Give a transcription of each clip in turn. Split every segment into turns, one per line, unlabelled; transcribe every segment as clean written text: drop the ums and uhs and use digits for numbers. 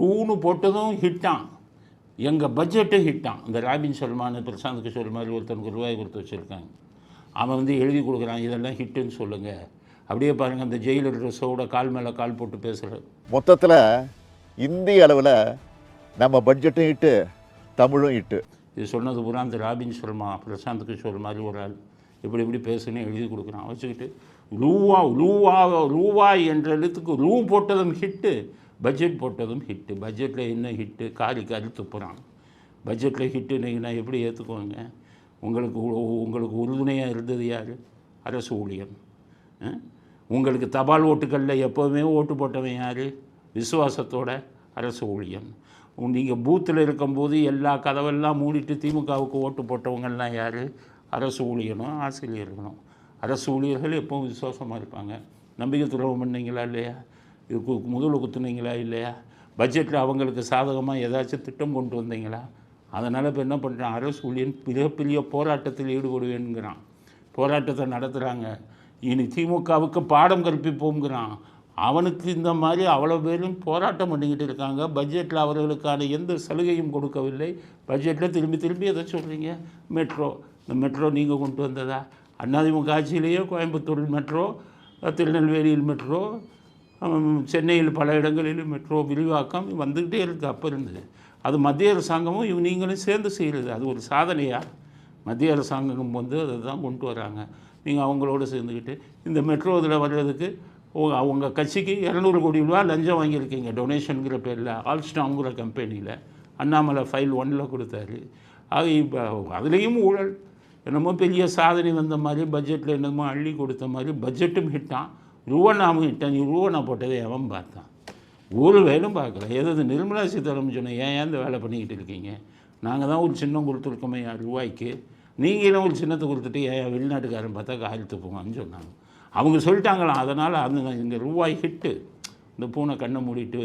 லூன்னு போட்டதும் ஹிட்டான், எங்கள் பட்ஜெட்டும் ஹிட்டான். இந்த ராபின் சல்மான், பிரசாந்த் கிஷோர் மாதிரி ஒருத்தனுக்கு ரூபாய் கொடுத்து வச்சுருக்காங்க. அவன் வந்து எழுதி கொடுக்குறான், இதெல்லாம் ஹிட்டுன்னு சொல்லுங்கள். அப்படியே பாருங்கள், அந்த ஜெயிலர் ட்ரெஸ்ஸோட கால் மேலே கால் போட்டு பேசுகிறது.
மொத்தத்தில் இந்திய அளவில் நம்ம பட்ஜெட்டும் ஹிட்டு, தமிழும் ஹிட்டு.
இது சொன்னது பூரா அந்த ராபின் சர்மா, பிரசாந்த் கிஷோர் மாதிரி ஒரு ஆள் இப்படி பேசுன்னு எழுதி கொடுக்குறான். வச்சுக்கிட்டு ரூபாய் என்ற எழுத்துக்கு ரூ போட்டதும் ஹிட்டு, பட்ஜெட் போட்டதும் ஹிட்டு. பட்ஜெட்டில் என்ன ஹிட்டு? காரி துப்புறான். பட்ஜெட்டில் ஹிட்டு நீங்கள் எப்படி ஏற்றுக்குவாங்க? உங்களுக்கு உறுதுணையாக இருந்தது யார்? அரசு ஊழியர். உங்களுக்கு தபால் ஓட்டுகளில் எப்போவுமே ஓட்டு போட்டவன் யார்? விசுவாசத்தோட அரசு ஊழியன். நீங்கள் பூத்தில் இருக்கும்போது எல்லா கதவெல்லாம் மூடிட்டு திமுகவுக்கு ஓட்டு போட்டவங்கள்லாம் யார்? அரசு ஊழியனும் ஆசிரியர்களும். அரசு ஊழியர்கள் எப்போவும் விசுவாசமாக இருப்பாங்க. நம்பிக்கை துரோகம் பண்ணீங்களா இல்லையா? இதுக்கு முதல் குத்துனீங்களா இல்லையா? பட்ஜெட்டில் அவங்களுக்கு சாதகமாக ஏதாச்சும் திட்டம் கொண்டு வந்தீங்களா? அதனால் இப்போ என்ன பண்ணுறான்? அரசு ஊழியன் மிகப்பெரிய போராட்டத்தில் ஈடுபடுவேன்கிறான். போராட்டத்தை நடத்துகிறாங்க. இனி திமுகவுக்கு பாடம் கற்பிப்போங்கிறான். அவனுக்கு இந்த மாதிரி அவ்வளோ பேரும் போராட்டம் பண்ணிக்கிட்டு இருக்காங்க. பட்ஜெட்டில் அவர்களுக்கான எந்த சலுகையும் கொடுக்கவில்லை. பட்ஜெட்டில் திரும்பி எதை சொல்கிறீங்க? மெட்ரோ. இந்த மெட்ரோ நீங்கள் கொண்டு வந்ததா? அதிமுக ஆட்சியிலேயே கோயம்புத்தூரில் மெட்ரோ, திருநெல்வேலியில் மெட்ரோ, சென்னையில் பல இடங்களில் மெட்ரோ விரிவாக்கம் வந்துக்கிட்டே இருக்குது. அப்போ இருந்தது அது மத்திய அரசாங்கமும் நீங்களும் சேர்ந்து செய்கிறது. அது ஒரு சாதனையா? மத்திய அரசாங்கம் வந்து அதை தான் கொண்டு வராங்க. நீங்கள் அவங்களோட சேர்ந்துக்கிட்டு இந்த மெட்ரோ இதில் வர்றதுக்கு அவங்க கட்சிக்கு 200 கோடி ரூபா லஞ்சம் வாங்கியிருக்கீங்க டொனேஷனுங்கிற பேரில். ஆல்ஸ்டாம்ங்கிற கம்பெனியில் அண்ணாமலை ஃபைல் 1 கொடுத்தாரு. ஆக இப்போ அதுலேயும் ஊழல். என்னமோ பெரிய சாதனை வந்த மாதிரி, பட்ஜெட்டில் என்னமோ அள்ளி கொடுத்த மாதிரி பட்ஜெட்டும் ஹிட்டான், ரூவனாவும் ஹிட்டான். நீ ரூவனா போட்டதை எவன் பார்த்தான்? ஒரு வேலும் பார்க்கல. ஏதாவது நிர்மலா சீதாராமன் சொன்னேன், ஏன் இந்த வேலை பண்ணிக்கிட்டு இருக்கீங்க? நாங்கள் தான் ஒரு சின்னம் கொடுத்துருக்கோமே ரூபாய்க்கு, நீங்களும் ஒரு சின்னத்தை கொடுத்துட்டு ஏன் வெளிநாட்டுக்காரன் பார்த்தா காயில் துப்புவான்னு சொன்னாங்க. அவங்க சொல்லிட்டாங்களாம். அதனால் அந்த இங்கே ரூபாய் ஹிட்டு. இந்த பூனை கண்ணை மூடிட்டு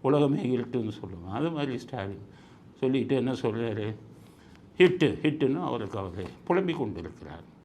உலகமே இருட்டுன்னு சொல்லுவாங்க. அது மாதிரி ஸ்டாலின் சொல்லிட்டு என்ன சொல்கிறாரு? ஹிட்டுன்னு அவருக்கு புலம்பிக் கொண்டு இருக்கிறார்.